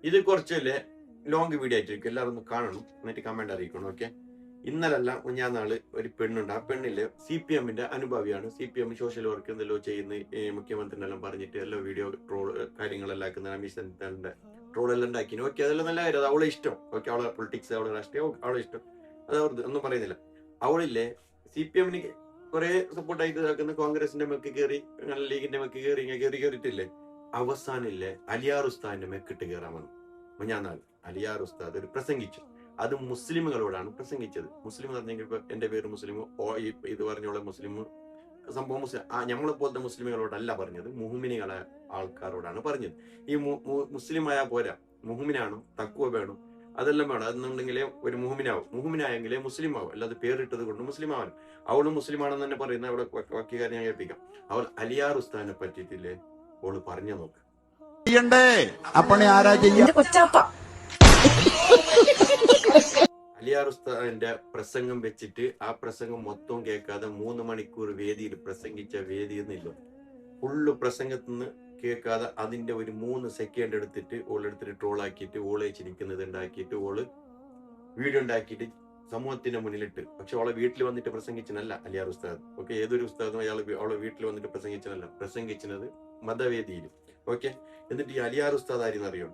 ഇത് കുറച്ചല്ലേ long video ആയിട്ടിരിക്കും, എല്ലാവരും ഒന്ന് കാണണം, എന്നിട്ട് കമന്റ് അറിയിക്കണം. ഓക്കെ, ഇന്നലല്ല ഞാൻ നാള് ഒരു പെണ്ണുണ്ട്. ആ പെണ്ണില് CPM-ന്റെ അനുഭാവിയാണ്. CPM സോഷ്യൽ വർക്ക് എന്തെല്ലോ ചെയ്യുന്ന മുഖ്യമന്ത്രിനെല്ലാം പറഞ്ഞിട്ട് എല്ലാം വീഡിയോ ട്രോൾ കാര്യങ്ങളെല്ലാം ആക്കുന്ന അമീഷന്റെ ട്രോളെല്ലാം ഉണ്ടാക്കിന്. ഓക്കെ, അതെല്ലാം നല്ല കാര്യം, അത് അവളെ ഇഷ്ടം. ഓക്കെ, അവളെ പൊളിറ്റിക്സ്, അവളെ രാഷ്ട്രീയം അവളെ ഇഷ്ടം, അത് അവർക്ക് ഒന്നും പറയുന്നില്ല. അവളില്ലേ CPM-ന് കുറെ സപ്പോർട്ടായിട്ട് ഇതാക്കുന്ന കോൺഗ്രസിന്റെ മെക്ക് കയറി, ലീഗിന്റെ മെക്ക് കയറി കയറിയിട്ടില്ലേ. അവസാനില്ലേ അലിയാർ ഉസ്താദിന്റെ മെക്കിട്ട് കയറാൻ വന്നു. ഞാൻ നാൾ അലിയാർ ഉസ്താദ് ഒരു പ്രസംഗിച്ചു. അത് മുസ്ലിമുകളോടാണ് പ്രസംഗിച്ചത്. മുസ്ലിം എന്ന് പറഞ്ഞെങ്കിൽ ഇപ്പൊ എന്റെ പേര് മുസ്ലിം, ഇത് പറഞ്ഞോളെ മുസ്ലിം സംഭവം മുസ്ലിം, നമ്മളെ പോലത്തെ മുസ്ലിമുകളോടല്ല പറഞ്ഞത്, മുഹ്മിനികളായ ആൾക്കാരോടാണ് പറഞ്ഞത്. ഈ മുസ്ലിമായ പോരാ, മുഹ്മിനാണോ തക്കുവ വേണം, അതെല്ലാം വേണം. അതെന്നുണ്ടെങ്കിലേ ഒരു മുഹ്മിനായെങ്കിലേ മുസ്ലിം ആവും, അല്ലാതെ പേരിട്ടത് കൊണ്ട് മുസ്ലിം ആവാൻ. അവള് മുസ്ലിം ആണെന്ന് തന്നെ പറയുന്ന അവിടെ വാക്യകാരൻ ഞാൻ കേൾപ്പിക്കാം. അവൾ അലിയാർ ഉസ്താദിനെ പറ്റിയിട്ടില്ലേ ഓള് പറഞ്ഞു നോക്ക്. അലിയാർ ഉസ്താദിന്റെ പ്രസംഗം വെച്ചിട്ട് ആ പ്രസംഗം മൊത്തം കേൾക്കാതെ 3 മണിക്കൂർ വേദിയിൽ പ്രസംഗിച്ച വേദിയെന്നില്ല, ഫുള്ള് പ്രസംഗത്തിന്ന് കേൾക്കാതെ അതിന്റെ ഒരു 3 സെക്കൻഡ് എടുത്തിട്ട് ഓളെടുത്തിട്ട് ട്രോൾ ആക്കിയിട്ട് ഓളെ ചിരിക്കുന്നത് ഉണ്ടാക്കിയിട്ട് ഓള് വീഡിയോ ഉണ്ടാക്കിയിട്ട് സമൂഹത്തിന്റെ മുന്നിലിട്ട്. പക്ഷെ അവളെ വീട്ടിൽ വന്നിട്ട് പ്രസംഗിച്ചനല്ല അലിയാർ ഉസ്താദ്. ഓക്കെ, ഏതൊരു ഉസ്താദും അവളെ വീട്ടിൽ വന്നിട്ട് പ്രസംഗിച്ചനല്ല, പ്രസംഗിച്ചത് മതവേദിയിൽ. ഓക്കെ, എന്നിട്ട് ഈ അലിയാർ ഉസ്താദ് ആരെന്ന് അറിയോ?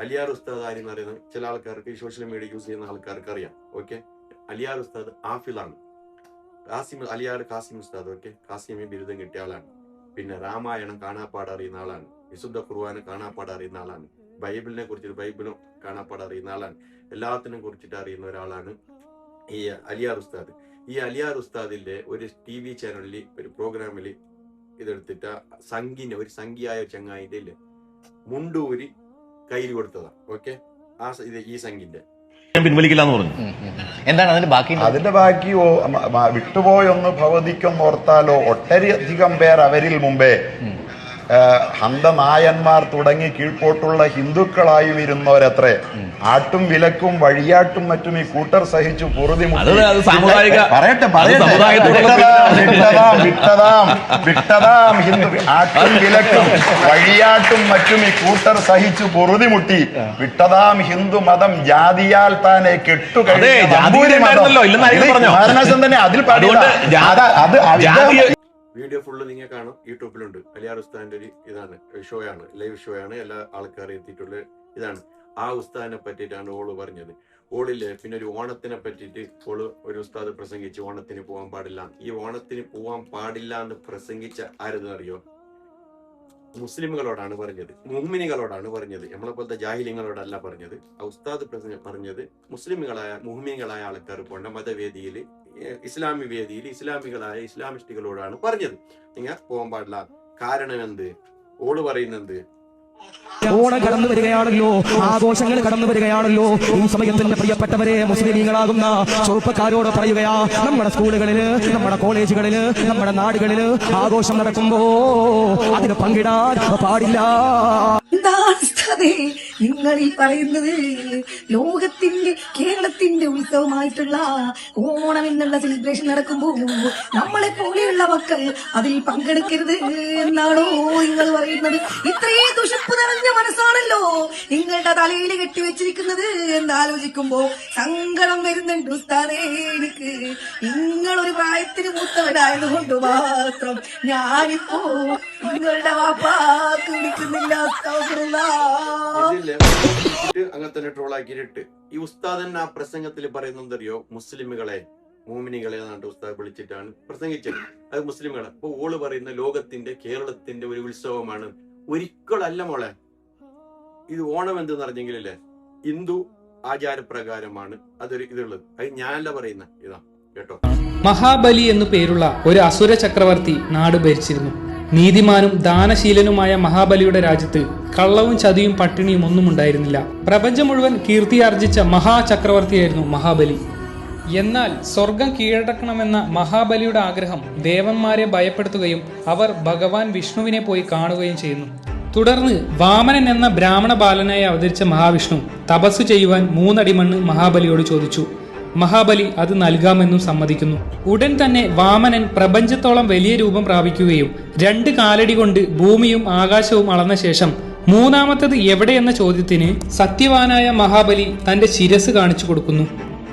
അലിയാർ ഉസ്താദ് ആരെന്ന് അറിയുന്നത് ചില ആൾക്കാർക്ക്, ഈ സോഷ്യൽ മീഡിയ യൂസ് ചെയ്യുന്ന ആൾക്കാർക്ക് അറിയാം. ഓക്കെ, അലിയാർ ഉസ്താദ് ആഫിലാണ്, അലിയാർ കാസിം ഉസ്താദ്. ഓക്കെ, കാസിമി ബിരുദം കിട്ടിയ ആളാണ്. പിന്നെ രാമായണം കാണാപ്പാട് അറിയുന്ന ആളാണ്, വിശുദ്ധ ഖുർആന് കാണാപ്പാട് അറിയുന്ന ആളാണ്, ബൈബിളിനെ കുറിച്ചിട്ട് ബൈബിളും കാണാപ്പാട് അറിയുന്ന ആളാണ്, എല്ലാത്തിനും കുറിച്ചിട്ട് അറിയുന്ന ഒരാളാണ് ഈ അലിയാർ ഉസ്താദ്. ഈ അലിയാർ ഉസ്താദിന്റെ ഒരു TV ചാനലിൽ ഒരു പ്രോഗ്രാമിൽ ഇതെടുത്തിട്ട് ഒരു സംഖ്യയായ ചങ്ങായിന്റെ ഇല്ലേ മുണ്ടൂരി കയ്യിൽ കൊടുത്തതാ. ഓക്കെ, ഈ സംഖ്യന്റെ പിൻവലിക്കില്ലെന്ന് പറഞ്ഞു. എന്താണ് അതിന്റെ ബാക്കി? വിട്ടുപോയൊന്ന് ഭവതിക്കൊന്നോർത്താലോ ഒട്ടധികം പേർ അവരിൽ മുമ്പേ ഹന്തനായന്മാർ തുടങ്ങി കീഴ്പോട്ടുള്ള ഹിന്ദുക്കളായും ഇരുന്നവരത്രേ. ആട്ടും വിലക്കും വഴിയാട്ടും മറ്റും ഈ കൂട്ടർ സഹിച്ചു പൊറുതി വിട്ടതാം ഹിന്ദു ആട്ടും വിലക്കും വഴിയാട്ടും മറ്റും ഈ കൂട്ടർ സഹിച്ചു പൊറുതിമുട്ടി വിട്ടതാം ഹിന്ദു മതം ജാതിയാൽ താനെ തന്നെ അതിൽ വീഡിയോ ഫുള്ള് നിങ്ങൾ കാണും, യൂട്യൂബിലുണ്ട്. അലിയാർ ഉസ്താദിന്റെ ഒരു ഇതാണ്, ഷോയാണ്, ലൈവ് ഷോയാണ്, എല്ലാ ആൾക്കാരും എത്തിയിട്ടുള്ള ഇതാണ്. ആ ഉസ്താദിനെ പറ്റിയിട്ടാണ് ഓള് പറഞ്ഞത്. ഓളില്ലേ പിന്നെ ഒരു ഓണത്തിനെ പറ്റിയിട്ട് ഓള് ഒരു ഉസ്താദ് പ്രസംഗിച്ച് ഓണത്തിന് പോകാൻ പാടില്ല. ഈ ഓണത്തിന് പോകാൻ പാടില്ല എന്ന് പ്രസംഗിച്ച ആരെന്നറിയോ? മുസ്ലിമുകളോടാണ് പറഞ്ഞത്, മുഹ്മിനികളോടാണ് പറഞ്ഞത്, നമ്മളെ പോലത്തെ ജാഹിലിങ്ങളോടല്ല പറഞ്ഞത്. ആ ഉസ്താദ് പറഞ്ഞത് മുഹ്മിനികളായ ആൾക്കാർ പോണ്ട മതവേദിയിൽ, ഇസ്ലാമി വേദിയിൽ ഇസ്ലാമികളായ ഇസ്ലാമിസ്റ്റുകളോടാണ് പറഞ്ഞത് നിങ്ങൾ പോകാൻ പാടില്ല. കാരണം എന്ത്? ഓള് പറയുന്നത് ഓണം കടന്നു വരികയാണല്ലോ, ആഘോഷങ്ങൾ കടന്നു വരികയാണല്ലോ. ഈ സമയത്തിന്റെ പ്രിയപ്പെട്ടവരെ, മുസ്ലിമീങ്ങളാകുന്ന ചെറുപ്പക്കാരോട് പറയുകയാ, നമ്മുടെ സ്കൂളുകളില്, നമ്മുടെ കോളേജുകളില്, നമ്മുടെ നാടുകളില് ആഘോഷം നടക്കുമ്പോ അതിന് പങ്കിടാൻ പാടില്ല. നിങ്ങൾ ഈ പറയുന്നത് ലോകത്തിന്റെ കേരളത്തിന്റെ ഉത്സവമായിട്ടുള്ള ഓണം എന്നുള്ള സെലിബ്രേഷൻ നടക്കുമ്പോൾ നമ്മളെ പോലെയുള്ള മക്കൾ അതിൽ പങ്കെടുക്കരുത് എന്നാണോ നിങ്ങൾ പറയുന്നത്? ഇത്രയും ദുഷിപ്പ് നിറഞ്ഞ മനസ്സാണല്ലോ നിങ്ങളുടെ തലയിൽ കെട്ടിവെച്ചിരിക്കുന്നത് എന്നാലോചിക്കുമ്പോ സങ്കടം വരുന്നുണ്ട് ഉസ്താദേ എനിക്ക്. നിങ്ങളൊരു പ്രായത്തിന് മൂത്തവരായതുകൊണ്ട് മാത്രം ഞാനിപ്പോ നിങ്ങളുടെ വാപ്പാക്ക് വിളിക്കുന്നില്ല. അങ്ങനെ തന്നെ ട്രോൾ ആക്കിയിട്ട് ഈ ഉസ്താദ് തന്നെ ആ പ്രസംഗത്തിൽ പറയുന്നത് അറിയോ? മുസ്ലിമുകളെ, മോമിനികളെ നാട്ട് ഉസ്താദ് വിളിച്ചിട്ടാണ് പ്രസംഗിച്ചത്. അത് മുസ്ലിമുകളെ. അപ്പൊ ഓള് പറയുന്ന ലോകത്തിന്റെ കേരളത്തിന്റെ ഒരു ഉത്സവമാണ്. ഒരിക്കലല്ല മോളെ, ഇത് ഓണം എന്തെന്ന് അറിഞ്ഞെങ്കിലല്ലേ ഹിന്ദു ആചാരപ്രകാരമാണ് അതൊരു ഇതുള്ളത്. അത് ഞാനല്ല പറയുന്ന ഇതാ കേട്ടോ. മഹാബലി എന്നു പേരുള്ള ഒരു അസുര ചക്രവർത്തി നാട് ഭരിച്ചിരുന്നു. നീതിമാനും ദാനശീലനുമായ മഹാബലിയുടെ രാജ്യത്ത് കള്ളവും ചതിയും പട്ടിണിയും ഒന്നും ഉണ്ടായിരുന്നില്ല. പ്രപഞ്ചം മുഴുവൻ കീർത്തിയാർജിച്ച മഹാചക്രവർത്തിയായിരുന്നു മഹാബലി. എന്നാൽ സ്വർഗം കീഴടക്കണമെന്ന മഹാബലിയുടെ ആഗ്രഹം ദേവന്മാരെ ഭയപ്പെടുത്തുകയും അവർ ഭഗവാൻ വിഷ്ണുവിനെ പോയി കാണുകയും ചെയ്യുന്നു. തുടർന്ന് വാമനൻ എന്ന ബ്രാഹ്മണ ബാലനായി അവതരിച്ച മഹാവിഷ്ണു തപസ്സു ചെയ്യുവാൻ 3 അടി മണ്ണ് മഹാബലിയോട് ചോദിച്ചു. മഹാബലി അത് നൽകാമെന്നും സമ്മതിക്കുന്നു. ഉടൻ തന്നെ വാമനൻ പ്രപഞ്ചത്തോളം വലിയ രൂപം പ്രാപിക്കുകയും 2 കാലടി കൊണ്ട് ഭൂമിയും ആകാശവും അളന്ന ശേഷം മൂന്നാമത്തത് എവിടെയെന്ന ചോദ്യത്തിന് സത്യവാനായ മഹാബലി തന്റെ ശിരസ് കാണിച്ചു കൊടുക്കുന്നു.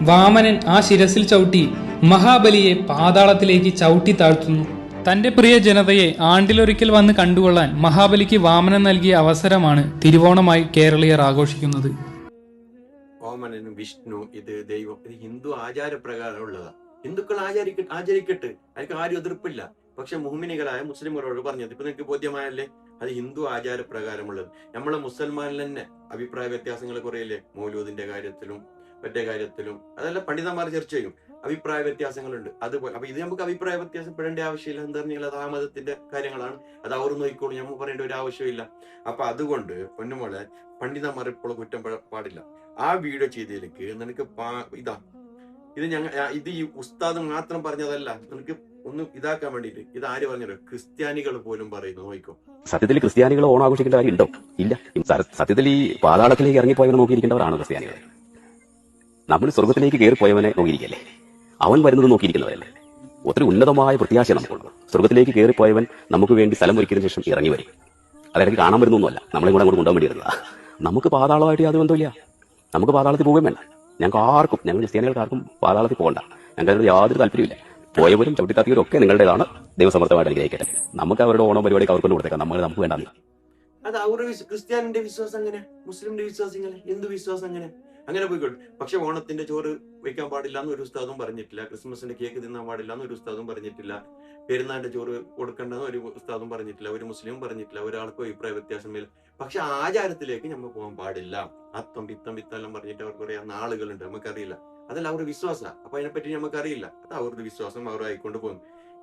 വാമനൻ ആ ശിരസിൽ ചവിട്ടി മഹാബലിയെ പാതാളത്തിലേക്ക് ചവിട്ടി താഴ്ത്തുന്നു. തന്റെ പ്രിയ ജനതയെ ആണ്ടിലൊരിക്കൽ വന്ന് കണ്ടുകൊള്ളാൻ മഹാബലിക്ക് വാമനൻ നൽകിയ അവസരമാണ് തിരുവോണമായി കേരളീയർ ആഘോഷിക്കുന്നത്. വാമനനും വിഷ്ണു ഇത് ദൈവം, ഇത് ഹിന്ദു ആചാരപ്രകാരം ഉള്ളതാ. ഹിന്ദുക്കൾ ആചരിക്കട്ടെ, അതിന് ആരും എതിർപ്പില്ല. പക്ഷെ മുഹ്മിനികളായ മുസ്ലിംകളോട് പറഞ്ഞത് ഇപ്പൊ നിങ്ങൾക്ക് ബോധ്യമായല്ലേ, അത് ഹിന്ദു ആചാരപ്രകാരമുള്ളത്. നമ്മളെ മുസൽമാനിൽ തന്നെ അഭിപ്രായ വ്യത്യാസങ്ങൾ കുറയില്ലേ, മൗലൂദിന്റെ കാര്യത്തിലും മറ്റേ കാര്യത്തിലും. അതെല്ലാം പണ്ഡിതന്മാർ ചർച്ച ചെയ്യും. അഭിപ്രായ വ്യത്യാസങ്ങളുണ്ട്. അതുപോലെ അപ്പൊ ഇത് നമുക്ക് അഭിപ്രായ വ്യത്യാസപ്പെടേണ്ട ആവശ്യമില്ല. എന്താ പറഞ്ഞാൽ അത് ആ മതത്തിന്റെ കാര്യങ്ങളാണ്, അത് അവർ നോക്കിക്കോളും, നമ്മൾ പറയേണ്ട ഒരു ആവശ്യമില്ല. അപ്പൊ അതുകൊണ്ട് പൊന്നുമോളെ, പണ്ഡിതന്മാർ ഇപ്പോൾ കുറ്റം പാടില്ല. ആ വീഡിയോ ചെയ്തതിലേക്ക് നിനക്ക് ഇത് ഈ ഉസ്താദ് മാത്രം പറഞ്ഞതല്ല, നിനക്ക് ഒന്ന് ഇതാക്കാൻ വേണ്ടിയിട്ട് ഇത് ആര് പറഞ്ഞല്ലോ, ക്രിസ്ത്യാനികൾ പോലും പറയുന്നു. നോക്കിക്കോ, സത്യത്തിൽ ക്രിസ്ത്യാനികൾ ഓണം ആഘോഷിക്കേണ്ട കാര്യം ഉണ്ടോ? ഇല്ല. സത്യത്തിൽ ഈ പാതാളത്തിലേക്ക് ഇറങ്ങിപ്പോയവനെ നോക്കിയിരിക്കേണ്ടവരാണ് ക്രിസ്ത്യാനികൾ. നമ്മൾ സ്വർഗത്തിലേക്ക് കയറിപ്പോയവനെ നോക്കിയിരിക്കല്ലേ, അവൻ വരുന്നത് നോക്കിയിരിക്കുന്നവരല്ലേ. ഒത്തിരി ഉന്നതമായ പ്രത്യാശ നമുക്കുണ്ട്. സ്വർഗത്തിലേക്ക് കയറിപ്പോയവൻ നമുക്ക് വേണ്ടി സ്ഥലം ഒരുക്കിയതിനു ശേഷം ഇറങ്ങി വരും. അതായത് കാണാൻ വരുന്നൊന്നുമല്ല, നമ്മളെ കൂടെ അങ്ങോട്ട് കൊണ്ടുപോകാൻ വേണ്ടി വരുന്നതാ. നമുക്ക് പാതാളമായിട്ട് യാതൊരു ബന്ധമില്ല. നമുക്ക് പാതാളത്തിൽ പോവുകയും വേണ്ട. ഞങ്ങൾ ക്രിസ്ത്യാനികൾക്ക് ആർക്കും പാതാളത്തിൽ പോകണ്ട. ഞങ്ങൾക്ക് യാതൊരു താല്പര്യമില്ല. പോയവരും ചവിട്ടിത്താത്തിയവരും ഒക്കെ നിങ്ങളുടേതാണ്. ദൈവസമർത്ഥമായിട്ട് അനുഗ്രഹിക്കട്ടെ. നമുക്ക് അവരുടെ ഓണം പരിപാടിക്ക് അവർക്ക് കൊടുത്തേക്കാം. നമുക്ക് വേണ്ട. അത് അവരുടെ ക്രിസ്ത്യാനിന്റെ വിശ്വാസം അങ്ങനെ, മുസ്ലിമിന്റെ വിശ്വാസം ഇങ്ങനെ, ഹിന്ദു വിശ്വാസം അങ്ങനെ പോയിക്കോട്ടെ. പക്ഷെ ഓണത്തിന്റെ ചോറ് വയ്ക്കാൻ പാടില്ല എന്ന് ഒരു ഉസ്താദും പറഞ്ഞിട്ടില്ല. ക്രിസ്മസിന്റെ കേക്ക് തിന്നാൻ പാടില്ല എന്ന് ഒരു ഉസ്താദും പറഞ്ഞിട്ടില്ല. പെരുന്നാളിന്റെ ചോറ് കൊടുക്കേണ്ടെന്ന് ഒരു ഉസ്താദും പറഞ്ഞിട്ടില്ല, ഒരു മുസ്ലിമും പറഞ്ഞിട്ടില്ല. ഒരാൾക്കും അഭിപ്രായ വ്യത്യാസമില്ല. പക്ഷെ ആചാരത്തിലേക്ക് നമ്മൾ പോകാൻ പാടില്ല. അത്തം പിത്തം എല്ലാം പറഞ്ഞിട്ട് അവർക്ക് പറയാവുന്ന ആളുകളുണ്ട്, നമുക്കറിയില്ല. അതല്ല അവരുടെ വിശ്വാസമാണ്. അപ്പൊ അതിനെപ്പറ്റി നമുക്കറിയില്ല. അത് അവരുടെ വിശ്വാസം, അവർ ആയിക്കൊണ്ട് പോകും.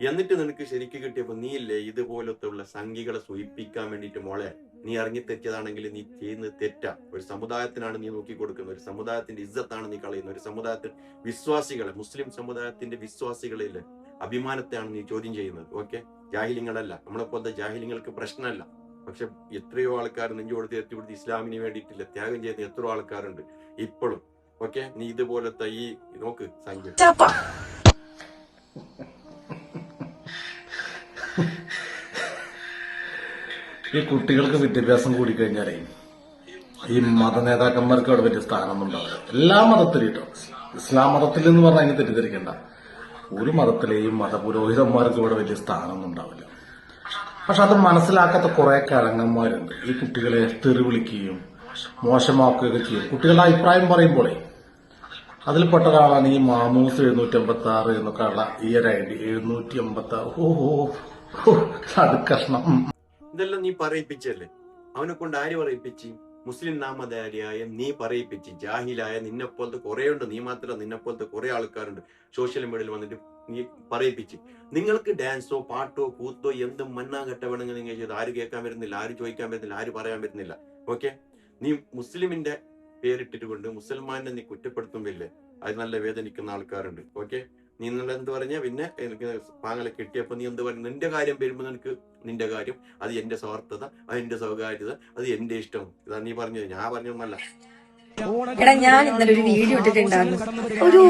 എന്നിട്ട് നിനക്ക് ശരിക്ക് കിട്ടിയപ്പോ നീ ഇല്ലേ ഇതുപോലത്തെ ഉള്ള സംഘികളെ സൂചിപ്പിക്കാൻ വേണ്ടിയിട്ട് മോളെ, നീ ഇറങ്ങി തെറ്റിയതാണെങ്കിൽ നീ ചെയ്യുന്നത് തെറ്റാ. ഒരു സമുദായത്തിനാണ് നീ നോക്കി കൊടുക്കുന്നത്. ഒരു സമുദായത്തിന്റെ ഇജ്ജത്താണ് നീ കളയുന്നത്. ഒരു സമുദായത്തിൽ വിശ്വാസികളെ, മുസ്ലിം സമുദായത്തിന്റെ വിശ്വാസികളിലെ അഭിമാനത്തെയാണ് നീ ചോദ്യം ചെയ്യുന്നത്. ഓക്കെ, ജാഹിലിങ്ങളല്ല. നമ്മളെപ്പോലത്തെ ജാഹിലിങ്ങൾക്ക് പ്രശ്നമല്ല. പക്ഷെ എത്രയോ ആൾക്കാർ നെഞ്ചോട് എത്തിപ്പിടുത്തി ഇസ്ലാമിന് വേണ്ടിയിട്ടില്ല ത്യാഗം ചെയ്യുന്ന എത്രയോ ആൾക്കാരുണ്ട് ഇപ്പോഴും. ഓക്കെ, നീ ഇതുപോലത്തെ ഈ നോക്ക് സംഖ്യ ഈ കുട്ടികൾക്ക് വിദ്യാഭ്യാസം കൂടിക്കഴിഞ്ഞാലേ ഈ മത നേതാക്കന്മാർക്ക് അവിടെ വലിയ സ്ഥാനമൊന്നും ഉണ്ടാവില്ല. എല്ലാ മതത്തിലും കേട്ടോ, ഇസ്ലാം മതത്തിൽ എന്ന് പറഞ്ഞാൽ അതിന് തെറ്റിദ്ധരിക്കണ്ട. ഒരു മതത്തിലെയും മതപുരോഹിതന്മാർക്ക് ഇവിടെ വലിയ സ്ഥാനമൊന്നും ഉണ്ടാവില്ല. പക്ഷെ അത് മനസ്സിലാക്കാത്ത കുറെ കഴങ്ങന്മാരുണ്ട്. ഈ കുട്ടികളെ തെറി വിളിക്കുകയും മോശമാക്കുകയൊക്കെ ചെയ്യും. കുട്ടികളുടെ അഭിപ്രായം പറയുമ്പോഴേ അതിൽപ്പെട്ട ഒരാളാണ് ഈ മാമൂസ് 756 എന്നൊക്കെ ഉള്ള ഈ ഒരു ഐഡി 756. അത് കഷ്ണം. ഇതെല്ലാം നീ പറയിപ്പിച്ചല്ലേ. അവനെ കൊണ്ട് ആര് പറയിപ്പിച്ച്? മുസ്ലിം നാമധാരിയായ നീ പറയിപ്പിച്ച്. ജാഹിലായ നിന്നെപ്പോലത്തെ കുറെ ഉണ്ട്. നീ മാത്രമല്ല, നിന്നെപ്പോലത്തെ കുറെ ആൾക്കാരുണ്ട് സോഷ്യൽ മീഡിയയിൽ വന്നിട്ട് നീ പറയിപ്പിച്ച്. നിങ്ങൾക്ക് ഡാൻസോ പാട്ടോ കൂത്തോ എന്തും മണ്ണാകട്ട വേണമെങ്കിൽ നിങ്ങൾ ചെയ്ത് ആര് കേൾക്കാൻ വരുന്നില്ല, ആര് ചോദിക്കാൻ വരുന്നില്ല, ആര് പറയാൻ വരുന്നില്ല. ഓക്കെ, നീ മുസ്ലിമിന്റെ പേരിട്ടിട്ട് കൊണ്ട് മുസൽമാനെ നീ കുറ്റപ്പെടുത്തുമ്പില്ലേ, അത് നല്ല വേദനിക്കുന്ന ആൾക്കാരുണ്ട്. ഓക്കെ, നീ ഇന്നലെ എന്ത് പറഞ്ഞ പിന്നെ എനിക്ക് പാങ്ങലെ കിട്ടിയപ്പോ നീ എന്ത് പറഞ്ഞു? നിന്റെ കാര്യം വരുമ്പോ നിനക്ക് നിന്റെ കാര്യം, അത് എന്റെ സ്വാർത്ഥത, അത് എന്റെ സ്വകാര്യത, അത് എന്റെ ഇഷ്ടം. ഇതാ നീ പറഞ്ഞത്, ഞാൻ പറഞ്ഞൊന്നല്ല. എടാ, ഞാൻ ഇന്നലെ ഒരു വീഡിയോ ഇട്ടിട്ടുണ്ടായിരുന്നു. ഒരു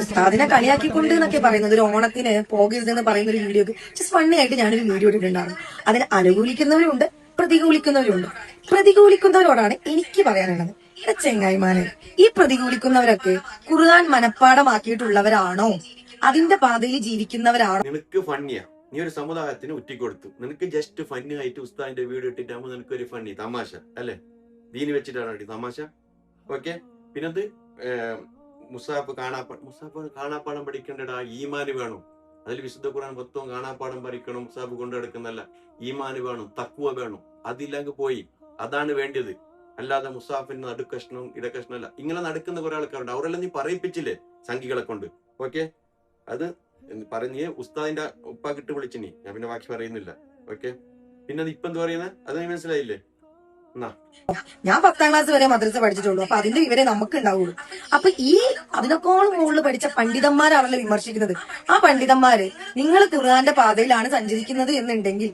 ഉസ്താദിനെ കളിയാക്കിക്കൊണ്ട് എന്നൊക്കെ പറയുന്നത്, ഒരു ഓണത്തിന് പോകരുതെന്ന് പറയുന്ന ഒരു വീഡിയോ ജസ്റ്റ് ഫണ്ണി ആയിട്ട് ഞാനൊരു വീഡിയോ ഇട്ടിട്ടുണ്ടായിരുന്നു. അതിനെ അനുകൂലിക്കുന്നവരുണ്ട്, പ്രതികൂലിക്കുന്നവരുണ്ട്. പ്രതികൂലിക്കുന്നവരോടാണ് എനിക്ക് പറയാനുള്ളത്. ചെങ്ങായിമാരെ, ഈ പ്രതികൂലിക്കുന്നവരൊക്കെ ഖുർആൻ മനഃപ്പാടമാക്കിയിട്ടുള്ളവരാണോ? അതിന്റെ പാതയിൽ ജീവിക്കുന്നവരാണോ? നിനക്ക് ഫണ്ണിയാ, നീ ഒരു സമുദായത്തിന് ഉറ്റിക്കൊടുത്തു. നിനക്ക് ജസ്റ്റ് ഫണ്ണി ആയിട്ട് ഉസ്താദിന്റെ വീഡിയോ ഇട്ടിട്ടാകുമ്പോ നിനക്ക് ഒരു ഫണ്ണി തമാശ അല്ലെ? ദീനി വെച്ചിട്ടാണ് അടി തമാശ. ഓക്കെ, പിന്നത് മുസാഫ് കാണാപ്പാടം പഠിക്കേണ്ടടാ. ഈമാന് വേണം. അതിൽ വിശുദ്ധ ഖുർആൻ മൊത്തം കാണാപ്പാടം പഠിക്കണം. മുസാഫ് കൊണ്ടെടുക്കുന്നല്ല, ഈമാന് വേണം, തഖ്വ വേണം. അതില്ലെങ്കിൽ പോയി. അതാണ് വേണ്ടത്. അല്ലാതെ മുസാഫിന് നടുക്കഷ്ണം ഇടക്കഷ്ണം അല്ല. ഇങ്ങനെ നടക്കുന്ന കുറെ ആൾക്കാരുണ്ട്. അവരെല്ലാം നീ പറയിപ്പിച്ചില്ലേ സംഘികളെ കൊണ്ട്. ഓക്കെ, അത് പറഞ്ഞ് ഉസ്താദിന്റെ ഉപ്പാക്കിട്ട് വിളിച്ചിനി. ഞാൻ പിന്നെ ബാക്കി പറയുന്നില്ല. ഓക്കെ, പിന്നെ ഇപ്പൊ എന്താ പറയുന്നത് അത് നീ മനസ്സിലായില്ലേ? ഞാൻ 10ാം ക്ലാസ് വരെ മദ്രസ പഠിച്ചിട്ടുള്ളൂ. അപ്പൊ അതിന്റെ വിവരം നമുക്ക് ഉണ്ടാവുള്ളൂ. അപ്പൊ ഈ അതിനേക്കാളും മുകളിൽ പഠിച്ച പണ്ഡിതന്മാരാണല്ലോ വിമർശിക്കുന്നത്. ആ പണ്ഡിതന്മാര് നിങ്ങൾ ഖുർആന്റെ പാതയിലാണ് സഞ്ചരിക്കുന്നത് എന്നുണ്ടെങ്കിൽ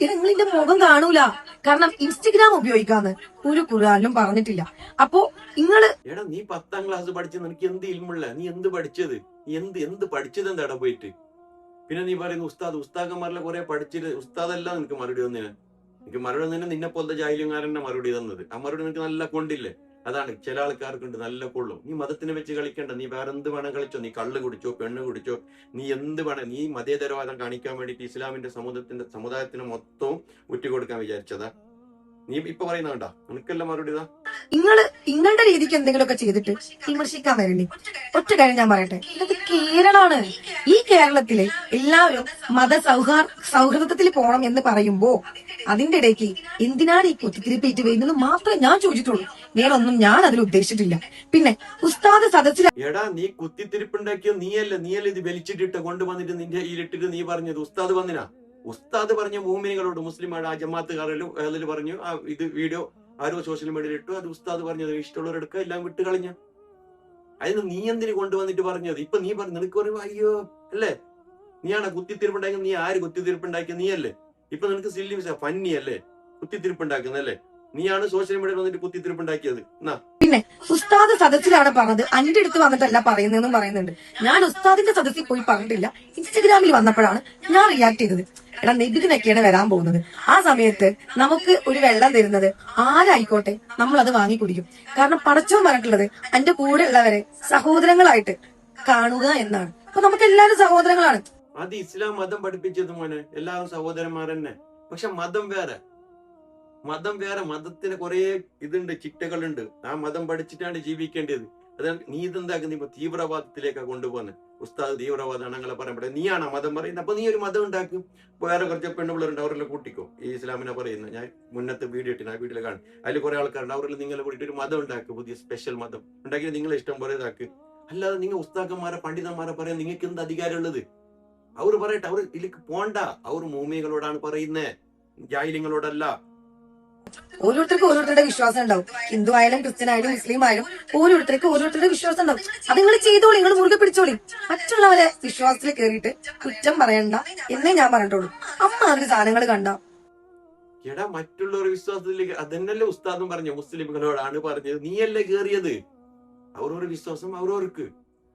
നിങ്ങളിന്റെ മുഖം കാണൂല. കാരണം ഇൻസ്റ്റഗ്രാം ഉപയോഗിക്കാന്ന് ഒരു ഖുർആനിലും പറഞ്ഞിട്ടില്ല. അപ്പോ നിങ്ങള് എടാ, നീ 10ാം ക്ലാസ് പഠിച്ചത് നിനക്ക് എന്ത് ഇൽമുള്ള? നീ എന്ത് പഠിച്ചത്? നീ എന്ത് പഠിച്ചത് എന്താടാ പോയിട്ട്? പിന്നെ നീ പറയുന്നു ഉസ്താദന്മാരിലെ കുറെ പഠിച്ചിട്ട് ഉസ്താദെല്ലാം നിനക്ക് മറുപടി വന്നിന്. എനിക്ക് മറുപടി തന്നെ നിന്നെ പോലത്തെ ജാഹിലിയന്മാരെന്നെ മറുപടി തന്നത്. ആ മറുപടി നിനക്ക് നല്ല കൊണ്ടില്ലേ? അതാണ് ചില ആൾക്കാർക്കുണ്ട് നല്ല കൊള്ളും. നീ മതത്തിനെ വെച്ച് കളിക്കണ്ട, നീ വേറെ എന്ത് വേണം കളിച്ചോ, നീ കള്ള് കുടിച്ചോ, പെണ്ണ് കുടിച്ചോ, നീ എന്ത് വേണം, നീ മതേതരവാദം കാണിക്കാൻ വേണ്ടിയിട്ട് ഇസ്ലാമിന്റെ സമുദായത്തിന് മൊത്തവും ഉറ്റുകൊടുക്കാൻ വിചാരിച്ചതാ? നീ ഇപ്പൊ പറയുന്നതാ, നിനക്കെല്ലാം മറുപടി ഇതാ. നിങ്ങളുടെ രീതിക്ക് എന്തെങ്കിലുമൊക്കെ ചെയ്തിട്ട് വിമർശിക്കാൻ വരണ്ടേ? ഒറ്റ കാര്യം ഞാൻ പറയട്ടെ, ഇത് കേരളാണ്. ഈ കേരളത്തിലെ എല്ലാവരും സൗഹൃദത്തിൽ പോകണം എന്ന് പറയുമ്പോ അതിന്റെ ഇടയ്ക്ക് എന്തിനാണ് ഈ കുത്തിത്തിരിപ്പേറ്റ് വരുന്നത് മാത്രമേ ഞാൻ ചോദിച്ചിട്ടുള്ളൂ. വേറെ ഒന്നും ഞാൻ അതിൽ ഉദ്ദേശിച്ചിട്ടില്ല. പിന്നെ ഉസ്താദ് സദസ്സിൽ എടാ, നീ കുത്തിത്തിരിപ്പുണ്ടാക്കിയോ? നീയല്ലേ ഇത് വലിച്ചിട്ടിട്ട് കൊണ്ടുവന്നിട്ട് നിന്റെ ഇതിലിട്ടിട്ട് നീ പറഞ്ഞത് ഉസ്താദ് വന്നിനാ? ഉസ്താദ് പറഞ്ഞ മൂമിനികളോട്, മുസ്ലിം ആ ജമാഅത്തുകാരിലും അതിൽ പറഞ്ഞു, ആ ഇത് വീഡിയോ ആരോ സോഷ്യൽ മീഡിയയിൽ ഇട്ടു, അത് ഉസ്താദ് പറഞ്ഞത്, ഇഷ്ടമുള്ളവരെടുക്കുക, എല്ലാം വിട്ട് കളഞ്ഞ. അതിന് നീ എന്തിനു കൊണ്ടുവന്നിട്ട് പറഞ്ഞത്? ഇപ്പൊ നീ പറഞ്ഞു, നിനക്ക് പറയുമ്പോ അയ്യോ അല്ലേ, നീയാണ് കുത്തിത്തിരിപ്പുണ്ടാക്കിയത്. നീ ആര് കുത്തിത്തിരിപ്പുണ്ടാക്കിയ? നീയല്ലേ. ഇപ്പൊ നിനക്ക് സില്ലി ഫന്നി അല്ലേ കുത്തിത്തിരിപ്പുണ്ടാക്കുന്നല്ലേ? നീയാണ് സോഷ്യൽ മീഡിയയിൽ വന്നിട്ട് കുത്തിത്തിരിപ്പുണ്ടാക്കിയത്. എന്നാ പിന്നെ ഉസ്താദ് സദസ്സിലാണ് പറഞ്ഞത്, അന്റെ അടുത്ത് വന്നിട്ടല്ല പറയുന്നതെന്നും പറയുന്നുണ്ട്. ഞാൻ ഉസ്താദിന്റെ സദസ്സിൽ പോയി പറഞ്ഞിട്ടില്ല, ഇൻസ്റ്റഗ്രാമിൽ വന്നപ്പോഴാണ് ഞാൻ റിയാക്ട് ചെയ്തത്. എടാ, നബിദിനൊക്കെയാണ് വരാൻ പോകുന്നത്. ആ സമയത്ത് നമുക്ക് ഒരു വെള്ളം തരുന്നത് ആരായിക്കോട്ടെ, നമ്മൾ അത് വാങ്ങി കുടിക്കും. കാരണം പടച്ചോൻ പറഞ്ഞിട്ടുള്ളത് എന്റെ കൂടെ ഉള്ളവരെ സഹോദരങ്ങളായിട്ട് കാണുക എന്നാണ്. അപ്പൊ നമുക്ക് എല്ലാവരും സഹോദരങ്ങളാണ്. അത് ഇസ്ലാം മതം പഠിപ്പിച്ചത് മോനെ, എല്ലാവരും സഹോദരന്മാരെന്നെ. പക്ഷെ മതം വേറെ. മതത്തിന് കുറെ ഇതുണ്ട്, ചിട്ടകളുണ്ട്. ആ മതം പഠിച്ചിട്ടാണ് ജീവിക്കേണ്ടത്. അതാണ് നീ ഇതെന്താക്കുന്നത്? ഇപ്പൊ തീവ്രവാദത്തിലേക്കാണ് കൊണ്ടുപോകുന്നത്. ഉസ്താദ് തീവ്രവാദമാണ് അങ്ങനെ പറയപ്പെടെ. നീയാണ് മതം പറയുന്നത്. അപ്പൊ നീ ഒരു മതം ഉണ്ടാക്കും. വേറെ കുറച്ച് പെണ്ണുപിള്ളേരുണ്ട്, അവരെല്ലാം കൂട്ടിക്കോ. ഈ ഇസ്ലാമിനെ പറയുന്നത് ഞാൻ മുന്നത്തെ വീഡിയോ ഇട്ടിന്, ആ വീഡിയോയിൽ കാണും. അതിൽ കുറെ ആൾക്കാരുണ്ട്, അവരെല്ലാം നിങ്ങളെ കൂട്ടിയിട്ട് ഒരു മതം ഉണ്ടാക്കും, പുതിയ സ്പെഷ്യൽ മതം ഉണ്ടാക്കി നിങ്ങളെ ഇഷ്ടം പോലെ ഇതാക്ക്. അല്ലാതെ നിങ്ങൾ ഉസ്താക്കന്മാരെ പണ്ഡിതന്മാരെ പറയാൻ നിങ്ങൾക്ക് എന്ത് അധികാരമുള്ളത്? അവർ പറയട്ടെ, അവർ ഇതിലേക്ക് പോണ്ട. അവർ മൂമികളോടാണ് പറയുന്നത്, ജാഹിലിങ്ങളോടല്ല. ഓരോരുത്തർക്കും ഓരോരുത്തരുടെ വിശ്വാസം ഉണ്ടാവും. ഹിന്ദു ആയാലും ക്രിസ്ത്യൻ ആയാലും മുസ്ലിം ആയാലും ഓരോരുത്തരുടെ വിശ്വാസം ഉണ്ടാവും. അത് നിങ്ങൾ ചെയ്തോളി, നിങ്ങൾ മുറുകെ പിടിച്ചോളി. മറ്റുള്ളവരെ വിശ്വാസത്തിൽ കയറിയിട്ട് കുറ്റം പറയണ്ട എന്നേ ഞാൻ പറഞ്ഞിട്ടുള്ളൂ. അമ്മ അതിന് സാധനങ്ങൾ കണ്ട എടാ, മറ്റുള്ളവർ വിശ്വാസത്തിലേക്ക് അതന്നല്ലേ ഉസ്താദും പറഞ്ഞു, മുസ്ലിമുകളോടാണ് പറഞ്ഞത്. നീയല്ലേ കേറിയത്. അവരൊരു വിശ്വാസം അവരവർക്ക്,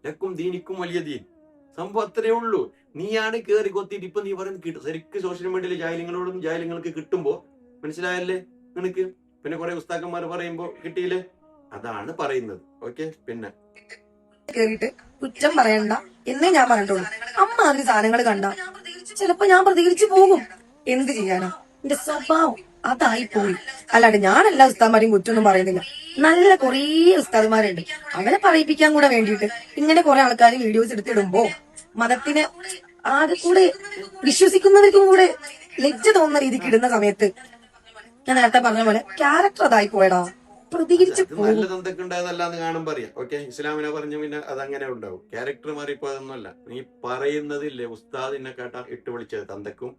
ലക്കും ദീനിക്കും വലിയ ദീൻ. സംഭവം അത്രേ ഉള്ളൂ. നീയാണ് കേറി കൊത്തിയിട്ട് ഇപ്പൊ നീ പറയുന്നത് ശരിക്കും സോഷ്യൽ മീഡിയയിൽ ജാഹിലിങ്ങളോടും ജാഹിലിങ്ങൾക്ക് കിട്ടുമ്പോ മനസ്സിലായല്ലേ നിനക്ക്? പിന്നെ കുറെ ഉസ്താക്കന്മാർ പറയുമ്പോ കിട്ടിയില്ലേ? അതാണ് പറയുന്നത്. ഓക്കെ, പിന്നെ കേറിയിട്ട് കുറ്റം പറയണ്ട എന്നേ ഞാൻ പറഞ്ഞിട്ടുള്ളൂ. അമ്മ അതിന് സാധനങ്ങൾ കണ്ട ചിലപ്പോ ഞാൻ പ്രതികരിച്ചു പോകും. എന്ത് ചെയ്യാനാ, എന്റെ സ്വഭാവം അതായി പോയി. അല്ലാണ്ട് ഞാൻ എല്ലാ ഉസ്താദ്മാരെയും കുറ്റൊന്നും പറയുന്നില്ല. നല്ല കുറേ ഉസ്താദ്മാരുണ്ട്, അവരെ പറയിപ്പിക്കാൻ കൂടെ വേണ്ടിയിട്ട് ഇങ്ങനെ കുറെ ആൾക്കാർ വീഡിയോസ് എടുത്തിടുമ്പോ മതത്തിനെ ആകെ കൂടെ വിശ്വസിക്കുന്നവർക്കും കൂടെ ലജ്ജ തോന്നുന്ന രീതിക്ക് ഇടുന്ന സമയത്ത് ഞാൻ നേരത്തെ പറഞ്ഞ പോലെ ക്യാരക്ടർ അതായി പോയടാ, പ്രതികരിച്ച് നല്ല തന്തൊക്കെ ഉണ്ടായതല്ലാന്ന് കാണുമ്പോ അറിയാം. ഓക്കെ, ഇസ്ലാമിനെ പറഞ്ഞു പിന്നെ അതങ്ങനെ ഉണ്ടാവും. ക്യാരക്ടർ മാറിപ്പോയതൊന്നുമല്ല. നീ പറയുന്നതില്ലേ, ഉസ്താദിനെ കേട്ടാ ഇട്ട് വിളിച്ചത് തന്തക്കും,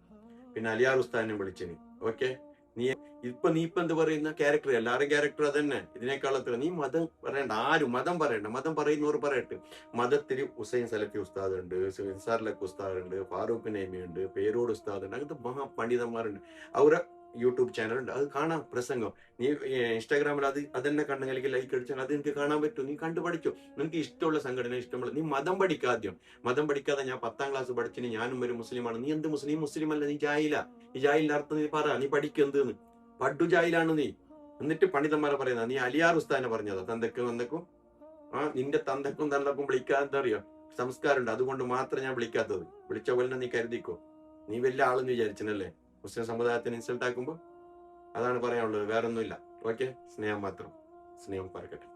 പിന്നെ അലിയാർ ഉസ്താദിനെ വിളിച്ചത്. ഓക്കെ, നീ ഇപ്പൊ എന്ത് പറയുന്ന ക്യാരക്ടർ? എല്ലാവരും ക്യാരക്ടർ അതന്നെ. ഇതിനേക്കാളത്ര നീ മതം പറയണ്ട, ആരും മതം പറയണ്ട. മതം പറയുന്നവർ പറയട്ടെ. മതത്തിൽ ഹുസൈൻ സലഫി ഉസ്താദ് ഉണ്ട്, സിൻസാർലക്ക് ഉസ്താദ് ഉണ്ട്, ഫാറൂഖ് നൈമി ഉണ്ട്, പേരോട് ഉസ്താദ് ഉണ്ട്, അങ്ങനത്തെ മഹാപണ്ഡിതന്മാരുണ്ട്. അവരെ യൂട്യൂബ് ചാനൽ ഉണ്ട്, അത് കാണാം പ്രസംഗം. നീ ഇൻസ്റ്റാഗ്രാമിൽ അതെന്നെ കണ്ടെങ്കിൽ ലൈക്ക് അടിച്ചാൽ അത് എനിക്ക് കാണാൻ പറ്റും. നീ കണ്ടു പഠിച്ചു. നിനക്ക് ഇഷ്ടമുള്ള സംഘടന ഇഷ്ടമുള്ള. നീ മതം പഠിക്കാദ്യം. മതം പഠിക്കാതെ ഞാൻ 10ാം ക്ലാസ് പഠിച്ചിന് ഞാനും ഒരു മുസ്ലിമാണ്. നീ എന്ത് മുസ്ലിം അല്ല, നീ ജാഹില. ഈ ജാഹിലിന്റെ അർത്ഥം നീ പറ. നീ പഠിക്കെന്തെന്ന് പഡു ജാഹിലാണ് നീ. എന്നിട്ട് പണ്ഡിതന്മാരെ പറയുന്ന നീ അലിയാർ ഉസ്താദിനെ പറഞ്ഞതാ തന്തക്കും. നിന്റെ തന്തക്കും തന്തക്കും വിളിക്കാൻ എന്താ അറിയോ സംസ്കാരമുണ്ട്, അതുകൊണ്ട് മാത്രം ഞാൻ വിളിക്കാത്തത്. വിളിച്ച പോലെ നീ കരുതിക്കോ. നീ വലിയ ആളെന്ന് വിചാരിച്ചനല്ലേ മുസ്ലിം സമുദായത്തിന് ഇൻസൾട്ട് ആക്കുമ്പോ? അതാണ് പറയാനുള്ളത്, വേറൊന്നുമില്ല. ഓക്കെ, സ്നേഹം മാത്രം. സ്നേഹം പറക്കട്ടെ.